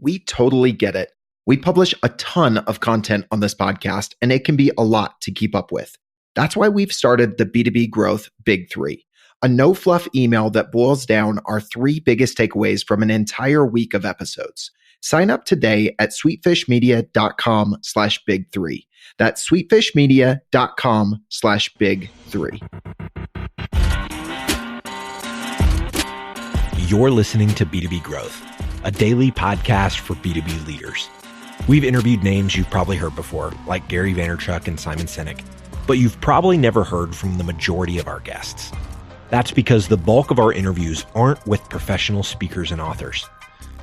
we totally get it. We publish a ton of content on this podcast, and it can be a lot to keep up with. That's why we've started the B2B Growth Big Three, a no-fluff email that boils down our 3 biggest takeaways from an entire week of episodes. Sign up today at sweetfishmedia.com/big3. That's sweetfishmedia.com/big3. You're listening to B2B Growth, a daily podcast for B2B leaders. We've interviewed names you've probably heard before, like Gary Vaynerchuk and Simon Sinek, but you've probably never heard from the majority of our guests. That's because the bulk of our interviews aren't with professional speakers and authors.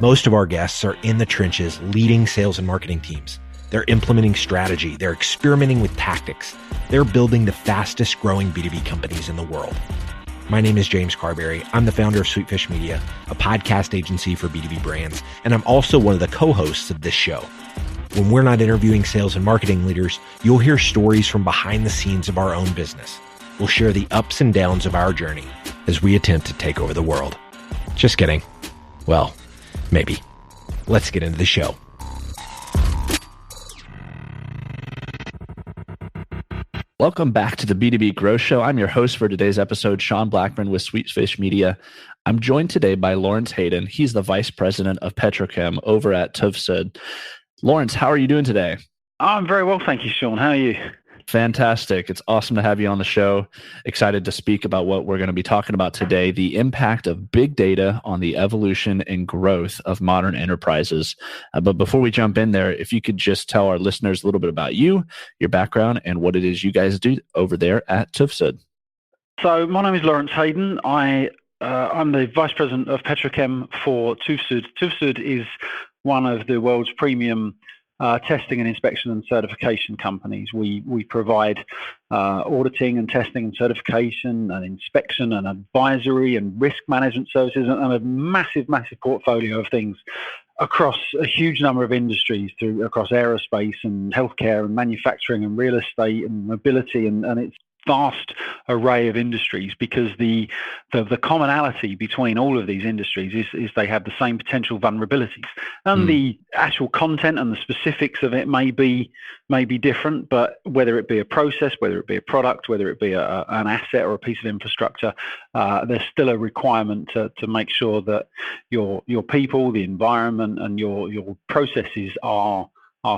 Most of our guests are in the trenches leading sales and marketing teams. They're implementing strategy. They're experimenting with tactics. They're building the fastest growing B2B companies in the world. My name is James Carberry. I'm the founder of Sweetfish Media, a podcast agency for B2B brands, and I'm also one of the co-hosts of this show. When we're not interviewing sales and marketing leaders, you'll hear stories from behind the scenes of our own business. We'll share the ups and downs of our journey as we attempt to take over the world. Just kidding. Well, maybe. Let's get into the show. Welcome back to the B2B Growth Show. I'm your host for today's episode, Sean Blackburn with Sweetfish Media. I'm joined today by Laurence Hayden. He's the Vice President of Petrochem over at TÜV SÜD. Laurence, how are you doing today? I'm very well, thank you, Sean. How are you? Fantastic. It's awesome to have you on the show. Excited to speak about what we're going to be talking about today, the impact of big data on the evolution and growth of modern enterprises. But before we jump in there, if you could just tell our listeners a little bit about you, your background, and what it is you guys do over there at TÜV SÜD. So my name is Laurence Hayden. I'm the Vice President of Petrochem for TÜV SÜD. TÜV SÜD is one of the world's premium testing and inspection and certification companies. We provide auditing and testing and certification and inspection and advisory and risk management services and a massive portfolio of things across a huge number of industries across aerospace and healthcare and manufacturing and real estate and mobility and it's vast array of industries because the commonality between all of these industries is they have the same potential vulnerabilities and the actual content and the specifics of it may be different, but whether it be a process, whether it be a product, whether it be an asset or a piece of infrastructure, there's still a requirement to make sure that your people, the environment and your processes are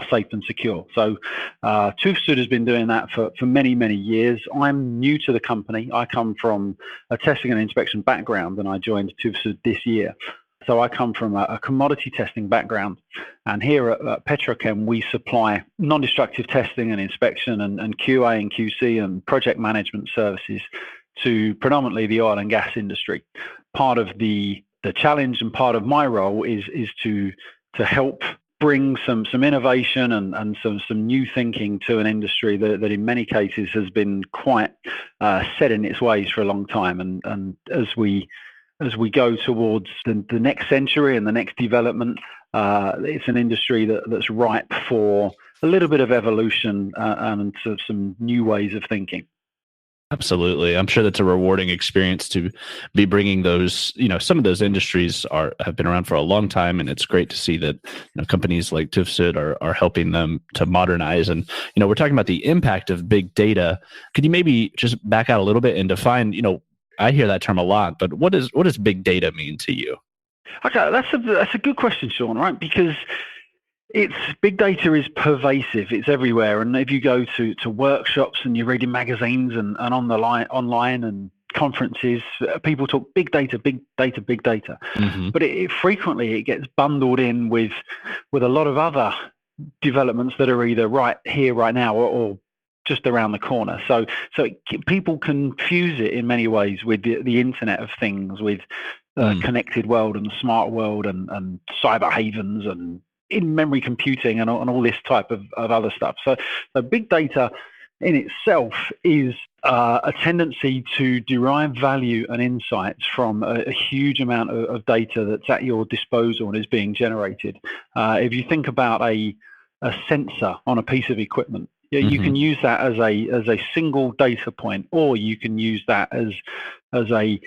safe and secure. So TÜV SÜD has been doing that for many, many years. I'm new to the company. I come from a testing and inspection background and I joined TÜV SÜD this year. So I come from a commodity testing background. And here at Petrochem, we supply non-destructive testing and inspection and QA and QC and project management services to predominantly the oil and gas industry. Part of the challenge and part of my role is to help bring some innovation and some new thinking to an industry that in many cases has been quite set in its ways for a long time. And as we go towards the next century and the next development, it's an industry that's ripe for a little bit of evolution and some new ways of thinking. Absolutely. I'm sure that's a rewarding experience to be bringing those, some of those industries have been around for a long time. And it's great to see that, companies like TÜV SÜD are helping them to modernize. And, we're talking about the impact of big data. Could you maybe just back out a little bit and define, I hear that term a lot, but what does big data mean to you? Okay, that's a good question, Sean, right? Because big data is pervasive. It's everywhere. And if you go to workshops and you're reading magazines and online and conferences, people talk big data, big data, big data. Mm-hmm. But it frequently gets bundled in with a lot of other developments that are either right here, right now, or just around the corner. So people confuse it in many ways with the Internet of Things, with connected world and smart world and cyber havens and in-memory computing and all this type of other stuff. So big data in itself is a tendency to derive value and insights from a huge amount of data that's at your disposal and is being generated. If you think about a sensor on a piece of equipment, you can use that as a single data point, or you can use that as a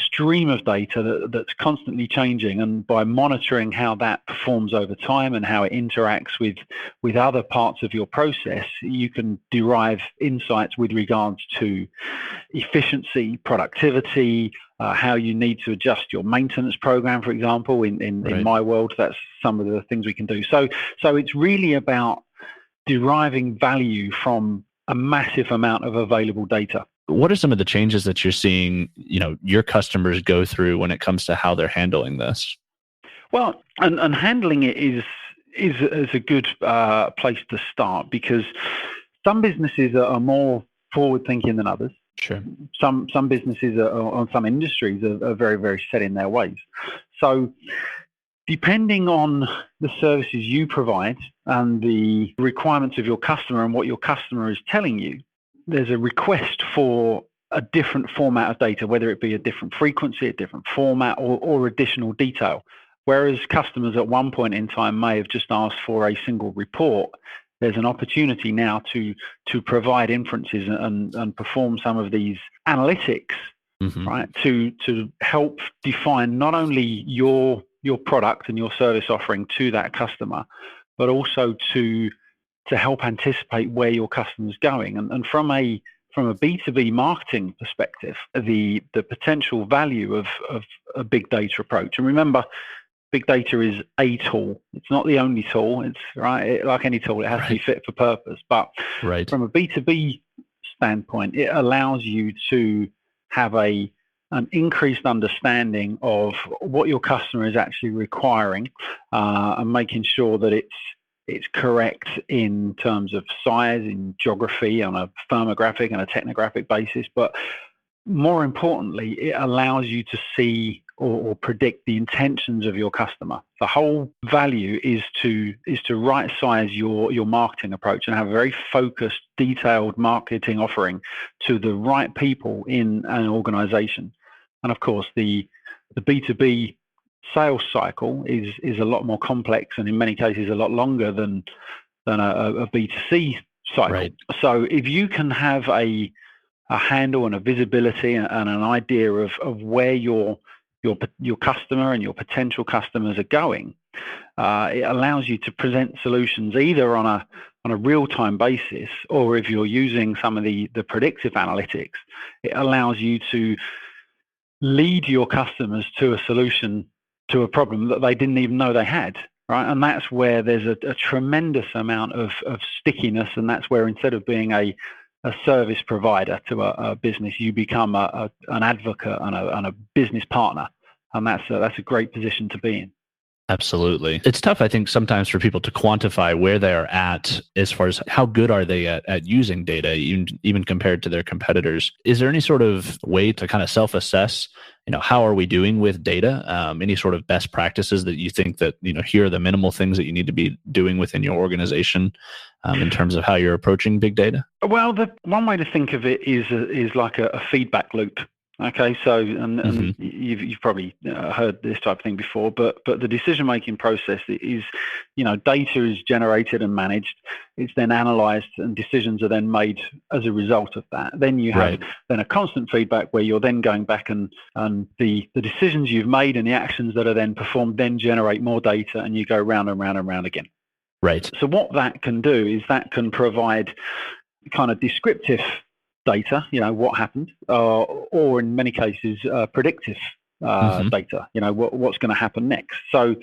stream of data that's constantly changing, and by monitoring how that performs over time and how it interacts with other parts of your process, you can derive insights with regards to efficiency, productivity, how you need to adjust your maintenance program, for example. In my world, that's some of the things we can do. So it's really about deriving value from a massive amount of available data. What are some of the changes that you're seeing, your customers go through when it comes to how they're handling this? Well, and handling it is a good place to start, because some businesses are more forward-thinking than others. Sure. Some businesses or some industries are very, very set in their ways. So depending on the services you provide and the requirements of your customer and what your customer is telling you, there's a request for a different format of data, whether it be a different frequency, a different format, or additional detail. Whereas customers at one point in time may have just asked for a single report, there's an opportunity now to provide inferences and perform some of these analytics, right, to help define not only your product and your service offering to that customer, but also to help anticipate where your customer's going. And from a B2B marketing perspective, the potential value of a big data approach. And remember, big data is a tool. It's not the only tool. It's like any tool, it has to be fit for purpose. But from a B2B standpoint, it allows you to have an increased understanding of what your customer is actually requiring, and making sure that it's correct in terms of size, in geography, on a firmographic and a technographic basis. But more importantly, it allows you to see or predict the intentions of your customer. The whole value is to right size your marketing approach and have a very focused, detailed marketing offering to the right people in an organization. And of course, the B2B sales cycle is a lot more complex, and in many cases a lot longer than a B2C cycle. Right. So if you can have a handle and a visibility and an idea of where your customer and your potential customers are going, it allows you to present solutions either on a real-time basis, or if you're using some of the predictive analytics, it allows you to lead your customers to a solution to a problem that they didn't even know they had, right? And that's where there's a tremendous amount of stickiness, and that's where instead of being a service provider to a business, you become an advocate and a business partner, and that's a great position to be in. Absolutely. It's tough, I think, sometimes for people to quantify where they are at as far as how good are they at using data, even compared to their competitors. Is there any sort of way to kind of self-assess, how are we doing with data? Any sort of best practices that you think that, here are the minimal things that you need to be doing within your organization in terms of how you're approaching big data? Well, the one way to think of it is like a feedback loop. Okay, so and you've probably heard this type of thing before, but the decision-making process is, data is generated and managed. It's then analyzed, and decisions are then made as a result of that. Then you have then a constant feedback where you're then going back and the decisions you've made and the actions that are then performed then generate more data, and you go round and round and round again. Right. So what that can do is that can provide kind of descriptive data, what happened, or in many cases, predictive data, what's going to happen next. So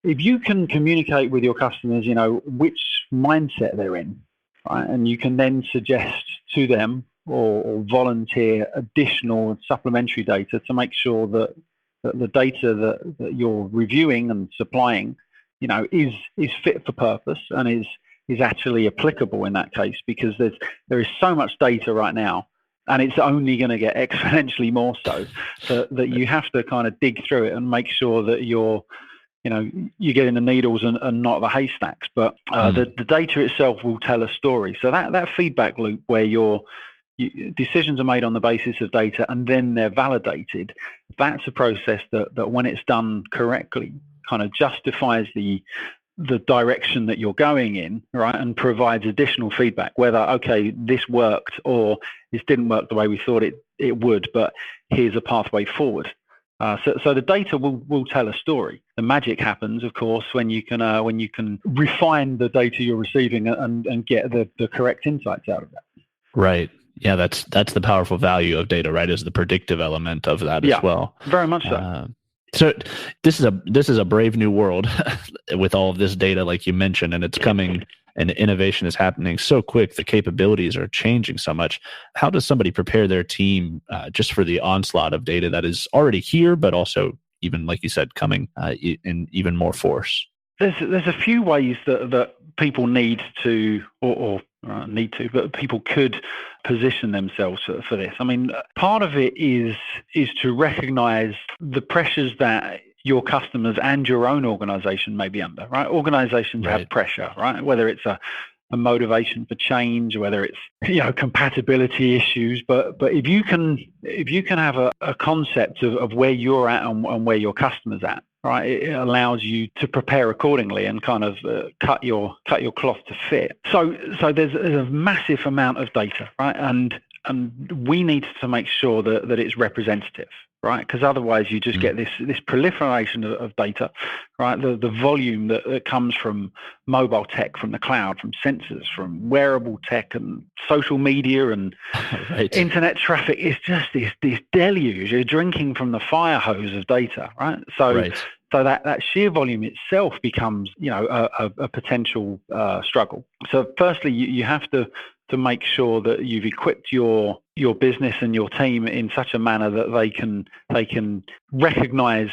if you can communicate with your customers, which mindset they're in, right, and you can then suggest to them or volunteer additional supplementary data to make sure that the data that you're reviewing and supplying, is fit for purpose and is actually applicable in that case, because there is so much data right now, and it's only going to get exponentially more so that you have to kind of dig through it and make sure that you're getting the needles and not the haystacks. But the data itself will tell a story. So that feedback loop where decisions are made on the basis of data and then they're validated, that's a process that when it's done correctly kind of justifies the the direction that you're going in, right, and provides additional feedback, whether, okay, this worked or this didn't work the way we thought it would, but here's a pathway forward. So the data will tell a story. The magic happens, of course, when you can refine the data you're receiving and get the correct insights out of that. Right. Yeah, that's the powerful value of data, right? Is the predictive element of that as well. Very much so. So this is a brave new world with all of this data, like you mentioned, and it's coming, and innovation is happening so quick. The capabilities are changing so much. How does somebody prepare their team just for the onslaught of data that is already here, but also, even like you said, coming in even more force? There's a few ways that people need to, but people could position themselves for this. I mean, part of it is to recognize the pressures that your customers and your own organization may be under, right? Organizations have pressure, right? Whether it's a motivation for change, whether it's, compatibility issues, but if you can have a concept of where you're at and where your customer's at, right, it allows you to prepare accordingly and kind of cut your cloth to fit. So there's a massive amount of data, right, and we need to make sure that it's representative, right, because otherwise you just get this proliferation of data, right, the volume that comes from mobile tech, from the cloud, from sensors, from wearable tech and social media and internet traffic is just this deluge. You're drinking from the fire hose of data, right? So that sheer volume itself becomes, a potential struggle. So firstly, you have to make sure that you've equipped your business and your team in such a manner that they can recognize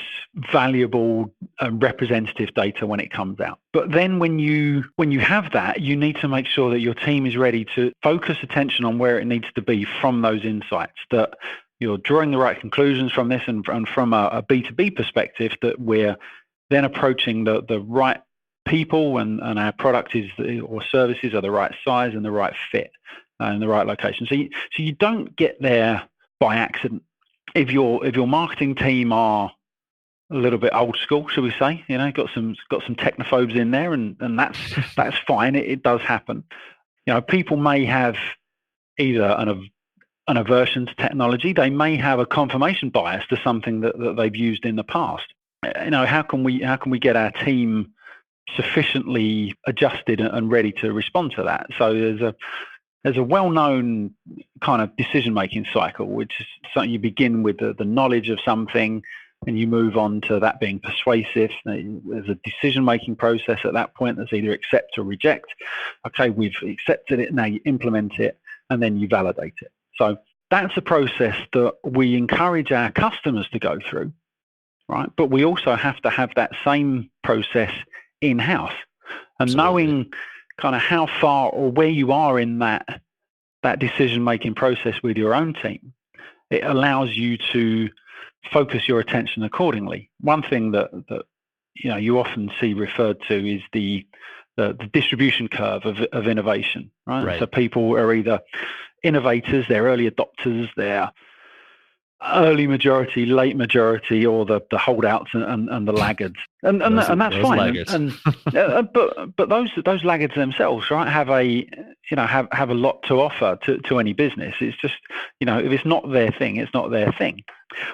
valuable and representative data when it comes out. But then when you have that, you need to make sure that your team is ready to focus attention on where it needs to be from those insights, that you're drawing the right conclusions from this, and from a B2B perspective, that we're then approaching the right people and our product or services are the right size and the right fit and the right location. So you don't get there by accident. If your marketing team are a little bit old school, shall we say, got some technophobes in there, and that's fine. It does happen. People may have either an aversion to technology. They may have a confirmation bias to something that they've used in the past. How can we get our team sufficiently adjusted and ready to respond to that? So there's a well-known kind of decision-making cycle, which is something you begin with the knowledge of something, and you move on to that being persuasive. There's a decision-making process at that point that's either accept or reject. Okay, we've accepted it, now you implement it, and then you validate it. So that's a process that we encourage our customers to go through, right? But we also have to have that same process in-house, and Absolutely. Knowing kind of how far or where you are in that decision-making process with your own team, it allows you to focus your attention accordingly. One thing that you often see referred to is the distribution curve of innovation, right? So people are either innovators, they're early adopters, they're early majority, late majority, or the holdouts and the laggards, and that's fine. But those laggards themselves, right, have a lot to offer to any business. It's just, if it's not their thing, it's not their thing.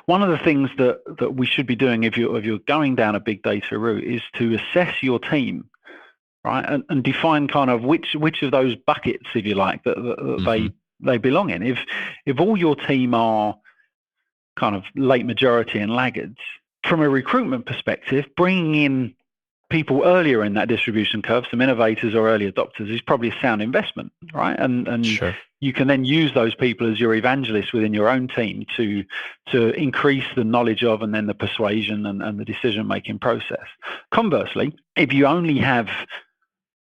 One of the things that we should be doing if you're going down a big data route is to assess your team, right, and define kind of which of those buckets, if you like, that they belong in. If all your team are kind of late majority and laggards, from a recruitment perspective, bringing in people earlier in that distribution curve, some innovators or early adopters, is probably a sound investment, right? And sure. You can then use those people as your evangelists within your own team to increase the knowledge of, and then the persuasion and the decision-making process. Conversely, if you only have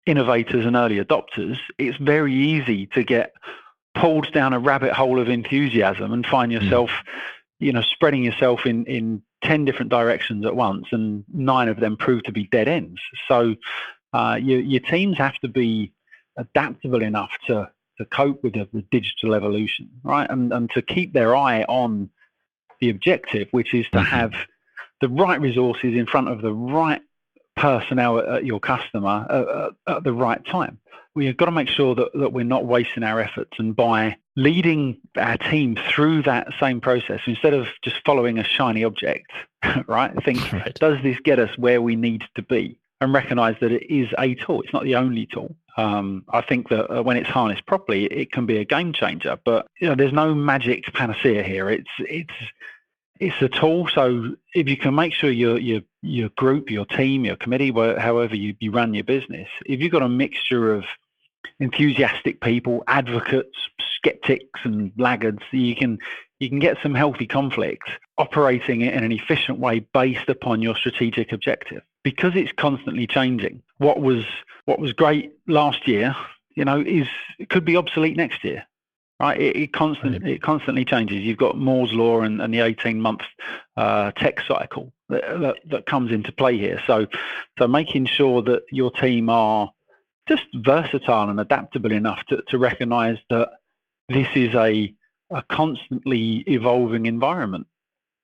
innovators and early adopters, it's very easy to get pulled down a rabbit hole of enthusiasm and find yourself spreading yourself in 10 different directions at once, and 9 of them prove to be dead ends. So your teams have to be adaptable enough to cope with the digital evolution, right? And to keep their eye on the objective, which is to have the right resources in front of the right personnel at your customer at the right time. We've got to make sure that we're not wasting our efforts, and by leading our team through that same process, instead of just following a shiny object, right? Think, Right. Does this get us where we need to be? And recognize that it is a tool. It's not the only tool. I think that when it's harnessed properly, it can be a game changer. But there's no magic panacea here. It's a tool. So if you can make sure your group, your team, your committee, however you run your business, if you've got a mixture of enthusiastic people, advocates, skeptics, and laggards, you can get some healthy conflict operating in an efficient way based upon your strategic objective. Because it's constantly changing. What was great last year, it could be obsolete next year. Right? It constantly changes. You've got Moore's law and the 18-month tech cycle that comes into play here. So making sure that your team are just versatile and adaptable enough to recognize that this is a constantly evolving environment,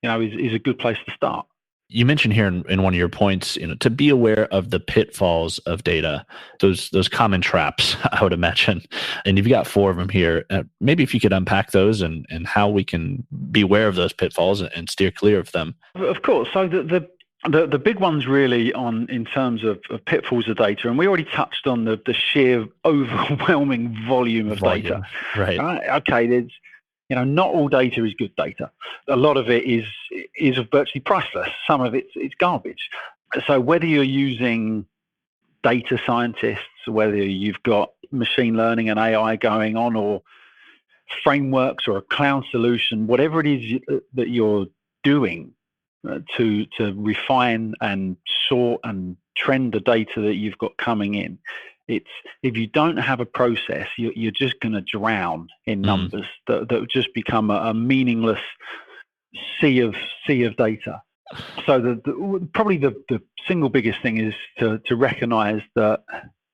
is a good place to start. You mentioned here in one of your points, to be aware of the pitfalls of data, those common traps, I would imagine. And you've got 4 of them here. Maybe if you could unpack those and how we can be aware of those pitfalls and steer clear of them. Of course. So the big ones really in terms of pitfalls of data, and we already touched on the sheer overwhelming volume of data. Right. Okay, there's not all data is good data. A lot of it is virtually priceless. Some of it's garbage. So whether you're using data scientists, whether you've got machine learning and AI going on, or frameworks or a cloud solution, whatever it is that you're doing to refine and sort and trend the data that you've got coming in, if you don't have a process, you're just going to drown in numbers that just become a meaningless sea of data. So probably the single biggest thing is to recognize that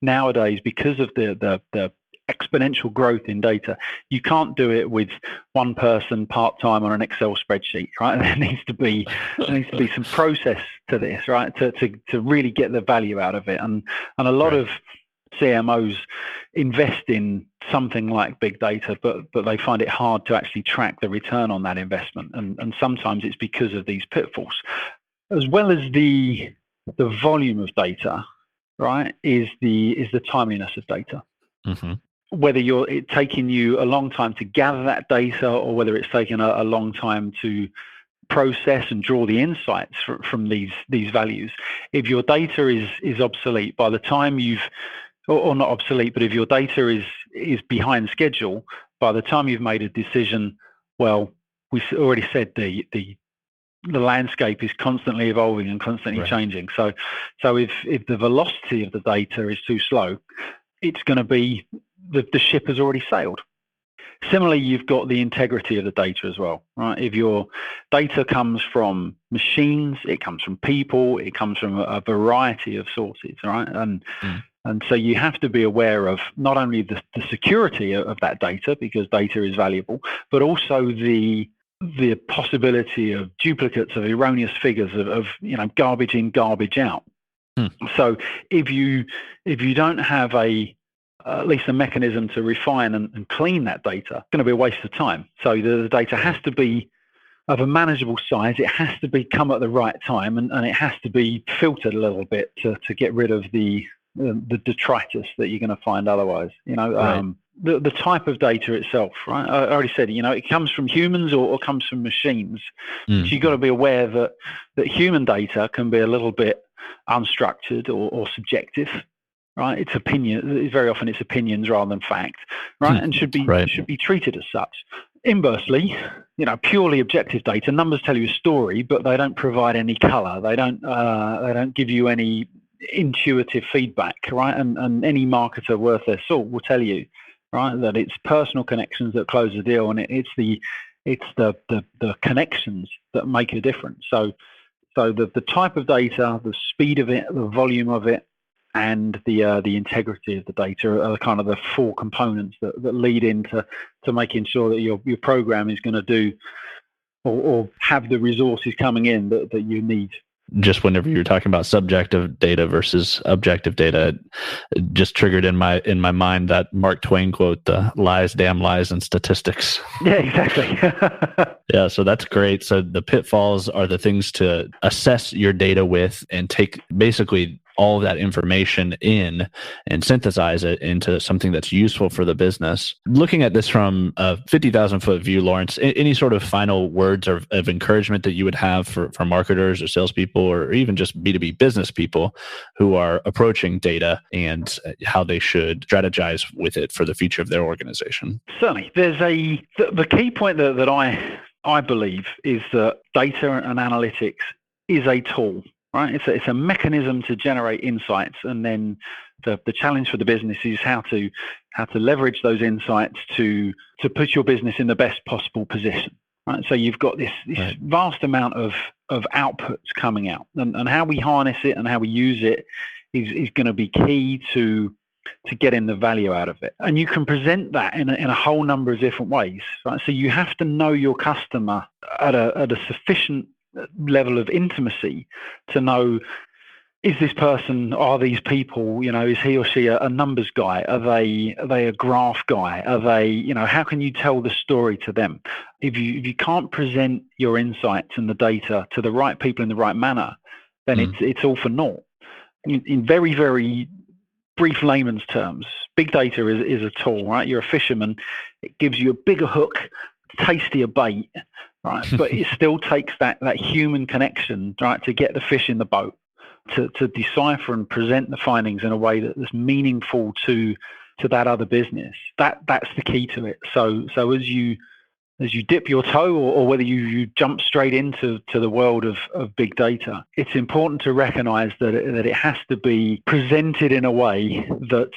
nowadays, because of the exponential growth in data, you can't do it with one person part-time on an Excel spreadsheet, right? There needs to be some process to this, right? To really get the value out of it, and a lot of CMOs invest in something like big data, but they find it hard to actually track the return on that investment, and sometimes it's because of these pitfalls, as well as the volume of data, right? Is the timeliness of data. Mm-hmm. Whether it's taking you a long time to gather that data, or whether it's taking a long time to process and draw the insights from these values. If your data is obsolete by the time or not obsolete, but if your data is behind schedule, by the time you've made a decision, well, we already said the landscape is constantly evolving and constantly changing. So if the velocity of the data is too slow, it's going to be the ship has already sailed. Similarly, you've got the integrity of the data as well, right? If your data comes from machines, it comes from people, it comes from a variety of sources, right? And so you have to be aware of not only the security of that data, because data is valuable, but also the possibility of duplicates, of erroneous figures, of garbage in, garbage out. So if you don't have at least a mechanism to refine and clean that data, it's going to be a waste of time. So the data has to be of a manageable size. It has to come at the right time, and it has to be filtered a little bit to get rid of the detritus that you're going to find otherwise. The type of data itself, right? I already said, it comes from humans or comes from machines. So you've got to be aware that human data can be a little bit unstructured or subjective, right? It's opinion. Very often it's opinions rather than fact, right? And should be treated as such. Inversely, purely objective data, numbers tell you a story, but they don't provide any color. They don't give you any intuitive feedback, right? And any marketer worth their salt will tell you, right, that it's personal connections that close the deal, and it's the connections that make a difference. So the type of data, the speed of it, the volume of it, and the integrity of the data are kind of the 4 components that lead into making sure that your program is going to do or have the resources coming in that you need just whenever you were talking about subjective data versus objective data, it just triggered in my mind that Mark Twain quote, the lies, damn lies, and statistics. Yeah, exactly. Yeah, so that's great. So the pitfalls are the things to assess your data with and take basically all of that information in and synthesize it into something that's useful for the business. Looking at this from a 50,000 foot view, Laurence, any sort of final words of encouragement that you would have for marketers or salespeople or even just B2B business people who are approaching data and how they should strategize with it for the future of their organization? Certainly. There's the key point that I believe is that data and analytics is a tool. Right, it's a mechanism to generate insights, and then the challenge for the business is how to leverage those insights to put your business in the best possible position. Right, so you've got this vast amount of outputs coming out, and how we harness it and how we use it is going to be key to getting the value out of it. And you can present that in a whole number of different ways. Right, so you have to know your customer at a sufficient level of intimacy to know, is this person, are these people, is he or she a numbers guy? Are they a graph guy? Are they, how can you tell the story to them? If you can't present your insights and the data to the right people in the right manner, then it's all for naught. In very, very brief layman's terms, big data is a tool, right? You're a fisherman. It gives you a bigger hook, tastier bait, right? But it still takes that human connection, right, to get the fish in the boat, to decipher and present the findings in a way that's meaningful to that other business. That's the key to it. So as you dip your toe, or whether you jump straight into the world of big data, it's important to recognize that it has to be presented in a way that's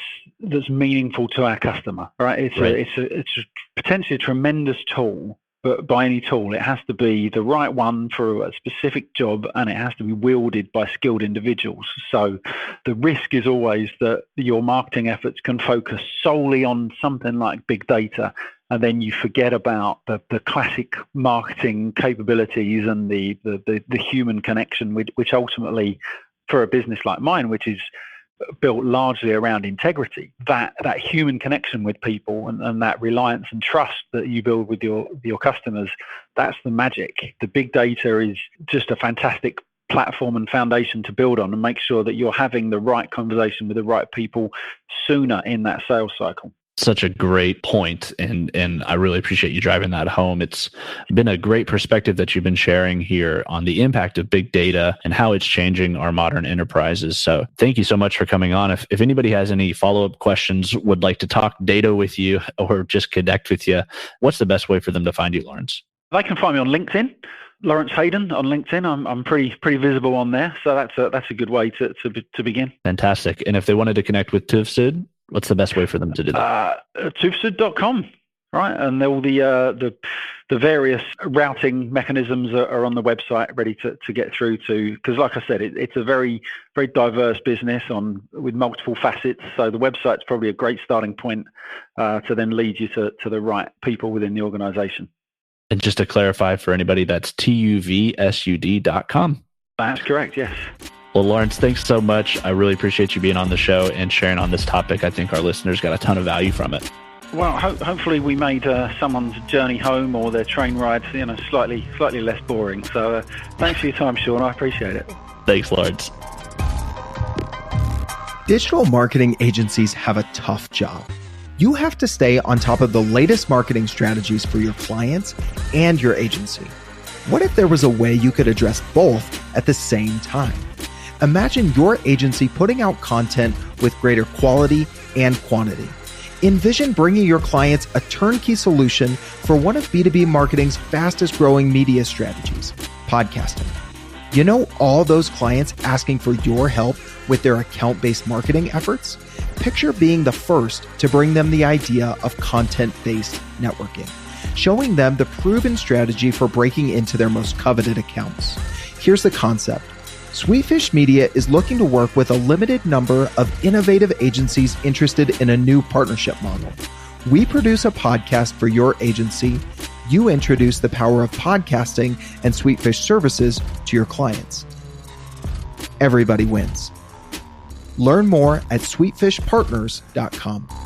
meaningful to our customer, right? It's potentially a tremendous tool, but by any tool, it has to be the right one for a specific job, and it has to be wielded by skilled individuals. So the risk is always that your marketing efforts can focus solely on something like big data, and then you forget about the classic marketing capabilities and the human connection, which ultimately, for a business like mine, which is built largely around integrity, that human connection with people and that reliance and trust that you build with your customers, that's the magic. The big data is just a fantastic platform and foundation to build on and make sure that you're having the right conversation with the right people sooner in that sales cycle. Such a great point, and I really appreciate you driving that home. It's been a great perspective that you've been sharing here on the impact of big data and how it's changing our modern enterprises. So thank you so much for coming on. If anybody has any follow-up questions, would like to talk data with you or just connect with you, what's the best way for them to find you, Laurence? They can find me on LinkedIn, Laurence Hayden on LinkedIn. I'm pretty visible on there, so that's a good way to begin. Fantastic. And if they wanted to connect with TÜV SÜD, what's the best way for them to do that? TÜVSÜD.com, right? And all the various routing mechanisms are on the website, ready to get through to. Because, like I said, it's a very, very diverse business with multiple facets. So the website's probably a great starting point to then lead you to the right people within the organization. And just to clarify for anybody, that's TÜVSÜD.com. That's correct. Yes. Well, Laurence, thanks so much. I really appreciate you being on the show and sharing on this topic. I think our listeners got a ton of value from it. Well, hopefully we made someone's journey home or their train ride, slightly less boring. So thanks for your time, Sean. I appreciate it. Thanks, Laurence. Digital marketing agencies have a tough job. You have to stay on top of the latest marketing strategies for your clients and your agency. What if there was a way you could address both at the same time? Imagine your agency putting out content with greater quality and quantity. Envision bringing your clients a turnkey solution for one of B2B marketing's fastest growing media strategies, podcasting. You know all those clients asking for your help with their account-based marketing efforts? Picture being the first to bring them the idea of content-based networking, showing them the proven strategy for breaking into their most coveted accounts. Here's the concept. Sweetfish Media is looking to work with a limited number of innovative agencies interested in a new partnership model. We produce a podcast for your agency. You introduce the power of podcasting and Sweetfish services to your clients. everybody wins. Learn more at sweetfishpartners.com.